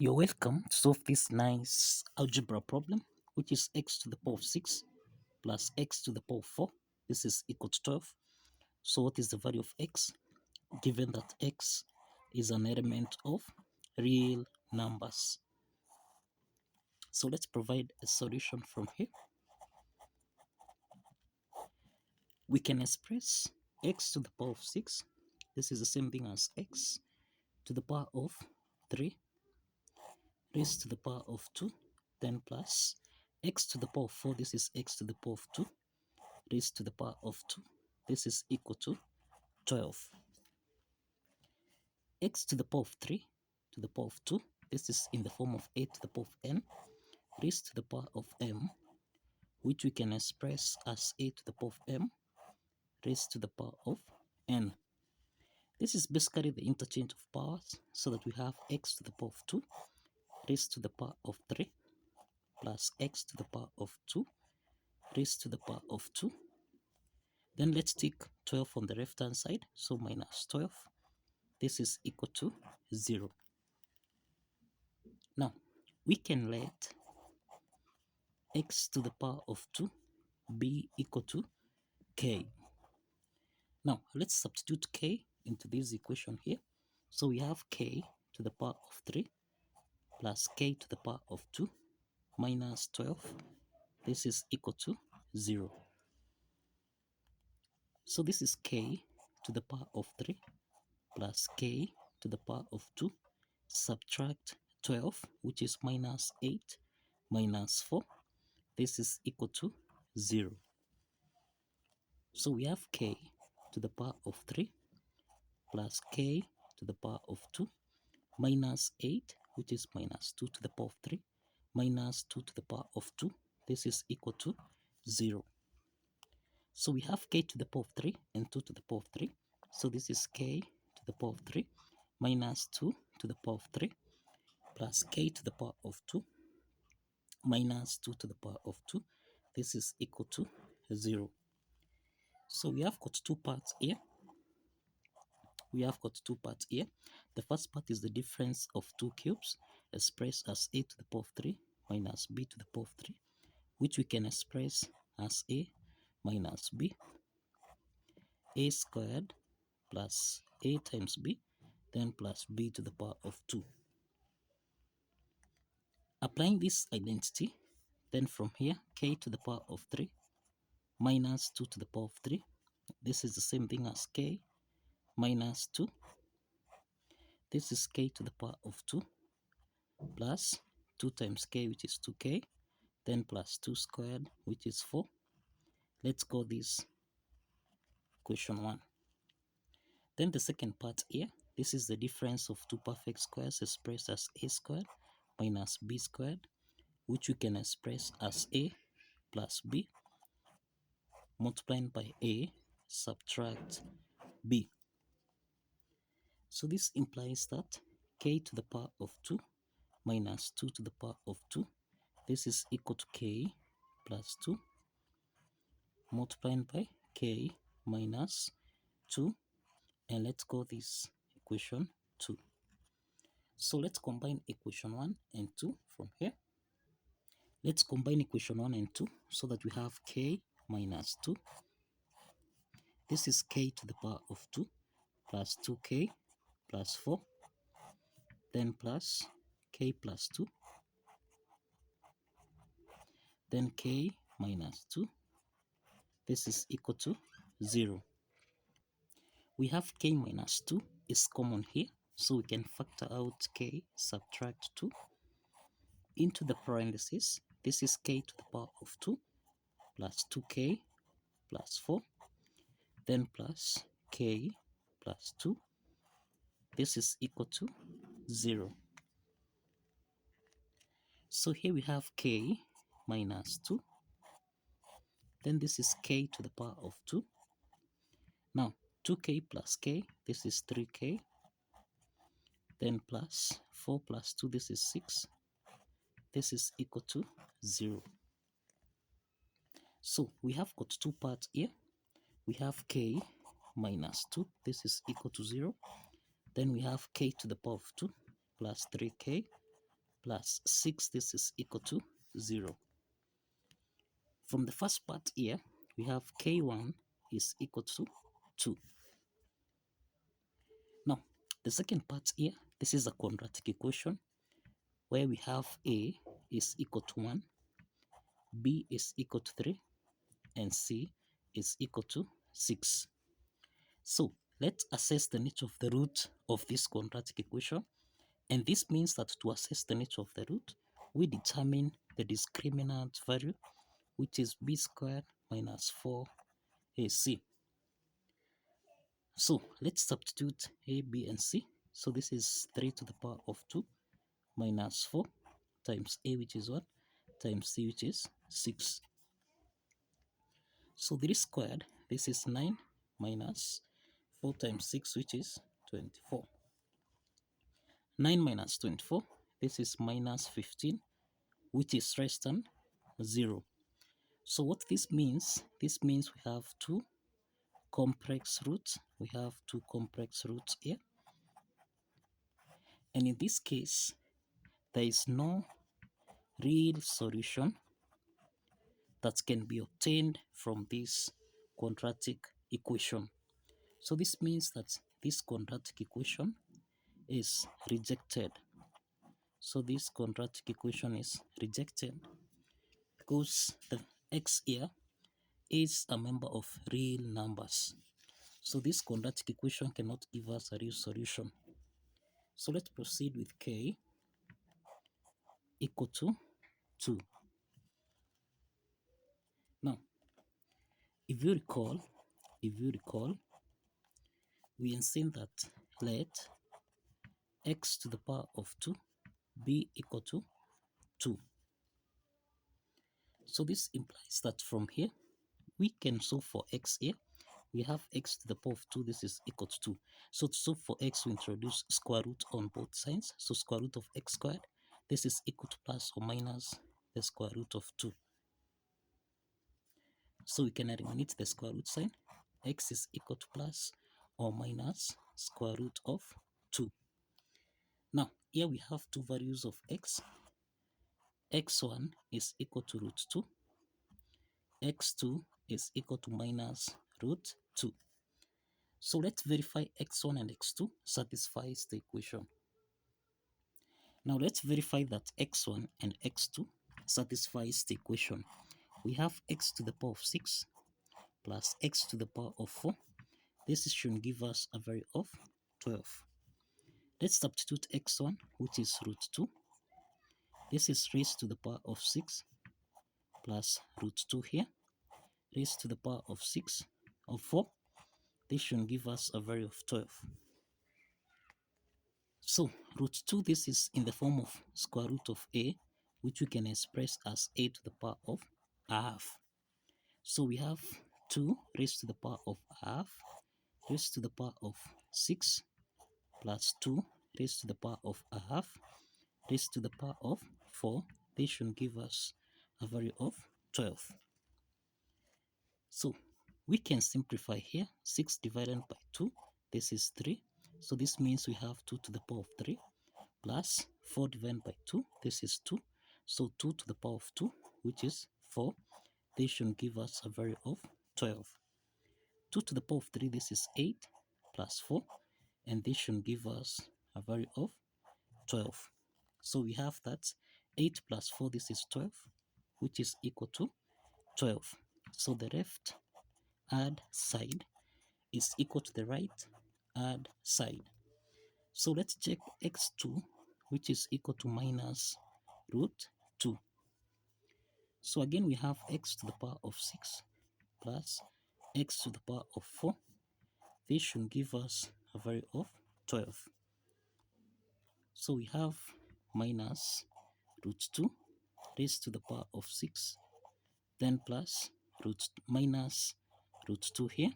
You're welcome to solve this nice algebra problem, which is x to the power of 6 plus x to the power of 4. This is equal to 12. So what is the value of x? Given that x is an element of real numbers. So let's provide a solution from here. We can express x to the power of 6. This is the same thing as x to the power of 3 raised to the power of 2, then plus x to the power of 4. This is x to the power of 2 raised to the power of 2. This is equal to 12. X to the power of 3 to the power of 2. This is in the form of a to the power of n raised to the power of m, which we can express as a to the power of m raised to the power of n. This is basically the interchange of powers, so that we have x to the power of 2 raised to the power of 3 plus x to the power of 2 raised to the power of 2. Then let's take 12 on the left hand side, so minus 12. This is equal to 0. Now, we can let x to the power of 2 be equal to k. Now, let's substitute k into this equation here. So we have k to the power of 3 plus k to the power of 2 minus 12. This is equal to 0. So this is k to the power of 3 plus k to the power of 2. Subtract 12, which is minus 8 minus 4. This is equal to 0. So we have k to the power of 3 plus k to the power of 2 minus 8, which is minus 2 to the power of 3 minus 2 to the power of 2. This is equal to 0. So we have k to the power of 3 and 2 to the power of 3. So this is k to the power of 3 minus 2 to the power of 3 plus k to the power of 2 minus 2 to the power of 2. This is equal to 0. So we have got two parts here. The first part is the difference of two cubes expressed as a to the power of 3 minus b to the power of 3, which we can express as a minus b, a squared plus a times b, then plus b to the power of 2. Applying this identity, then from here, k to the power of 3 minus 2 to the power of 3. This is the same thing as k minus 2. This is k to the power of 2 plus 2 times k, which is 2k, then plus 2 squared, which is 4. Let's call this equation 1. Then the second part here, this is the difference of two perfect squares expressed as a squared minus b squared, which we can express as a plus b multiplied by a subtract b. So this implies that k to the power of 2 minus 2 to the power of 2, this is equal to k plus 2 multiplied by k minus 2, and let's call this equation 2. So let's combine equation 1 and 2 from here. Let's combine equation 1 and 2 so that we have k minus 2. This is k to the power of 2 plus 2k plus 4, then plus k plus 2, then k minus 2. This is equal to 0. We have k minus 2 is common here, so we can factor out k, subtract 2 into the parentheses. This is k to the power of 2 plus 2k plus 4, then plus k plus 2. This is equal to 0. So here we have k minus 2. Then this is k to the power of 2. Now 2k plus k, this is 3k. Then plus 4 plus 2, this is 6. This is equal to 0. So we have got two parts here. We have k minus 2. This is equal to 0. Then we have k to the power of 2 plus 3k plus 6, this is equal to 0. From the first part here, we have k1 is equal to 2. Now, the second part here, this is a quadratic equation where we have a is equal to 1, b is equal to 3, and c is equal to 6. So let's assess the nature of the root of this quadratic equation. And this means that to assess the nature of the root, we determine the discriminant value, which is b squared minus 4ac. So let's substitute a, b, and c. So this is 3 to the power of 2 minus 4 times a, which is what? Times c, which is 6. So 3 squared, this is 9 minus 4 times 6, which is 24. 9 minus 24, this is minus 15, which is less than 0. So what this means we have two complex roots. We have two complex roots here. And in this case, there is no real solution that can be obtained from this quadratic equation. So this means that this quadratic equation is rejected. So this quadratic equation is rejected because the x here is a member of real numbers. So this quadratic equation cannot give us a real solution. So let's proceed with k equal to 2. Now, if you recall, we have seen that let x to the power of 2 be equal to 2. So this implies that from here, we can solve for x here. We have x to the power of 2, this is equal to 2. So to solve for x, we introduce square root on both sides. So square root of x squared, this is equal to plus or minus the square root of 2. So we can eliminate the square root sign. X is equal to plus or minus square root of 2. Now, here we have two values of x. x1 is equal to root 2. x2 is equal to minus root 2. So let's verify x1 and x2 satisfies the equation. Now let's verify that x1 and x2 satisfies the equation. We have x to the power of 6 plus x to the power of 4. This should give us a value of 12. Let's substitute x1, which is root 2. This is raised to the power of 6 plus root 2 here, raised to the power of 6 of 4. This should give us a value of 12. So root 2, this is in the form of square root of a, which we can express as a to the power of a half. So we have 2 raised to the power of a half raised to the power of 6 plus 2 raised to the power of a half raised to the power of 4. This should give us a value of 12. So we can simplify here. 6 divided by 2, this is 3. So this means we have 2 to the power of 3 plus 4 divided by 2, this is 2. So 2 to the power of 2, which is 4. This should give us a value of 12. 2 to the power of 3, this is 8 plus 4. And this should give us a value of 12. So we have that 8 plus 4, this is 12, which is equal to 12. So the left hand side is equal to the right hand side. So let's check x2, which is equal to minus root 2. So again, we have x to the power of 6 plus x to the power of 4. This should give us a value of 12. So we have minus root 2 raised to the power of 6, then plus minus root 2 here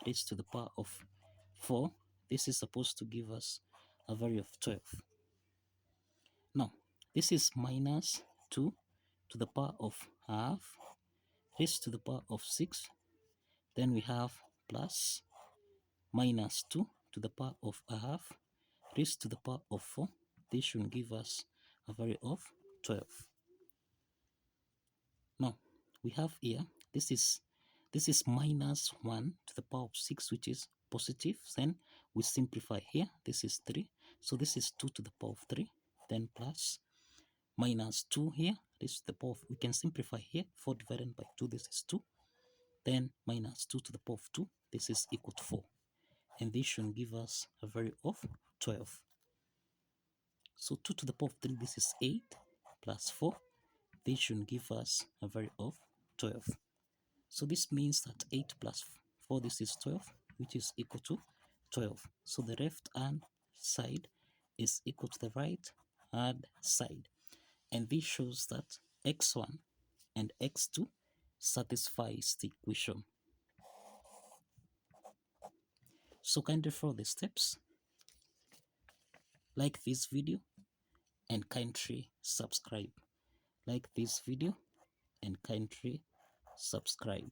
raised to the power of 4. This is supposed to give us a value of 12. Now, this is minus 2 to the power of half raised to the power of 6. Then we have plus minus 2 to the power of a half raised to the power of 4. This should give us a value of 12. Now we have here, this is minus 1 to the power of 6, which is positive. Then we simplify here, this is 3, so this is 2 to the power of 3, then plus minus 2 here, this is the power of, we can simplify here, 4 divided by 2, this is 2, then minus 2 to the power of 2, this is equal to 4, and this should give us a value of 12. So 2 to the power of 3, this is 8, plus 4, this should give us a value of 12. So this means that 8 plus 4, this is 12, which is equal to 12. So the left hand side is equal to the right hand side. And this shows that x1 and x2 satisfies the equation. So kindly follow the steps, like this video, and kindly subscribe. Like this video and kindly subscribe.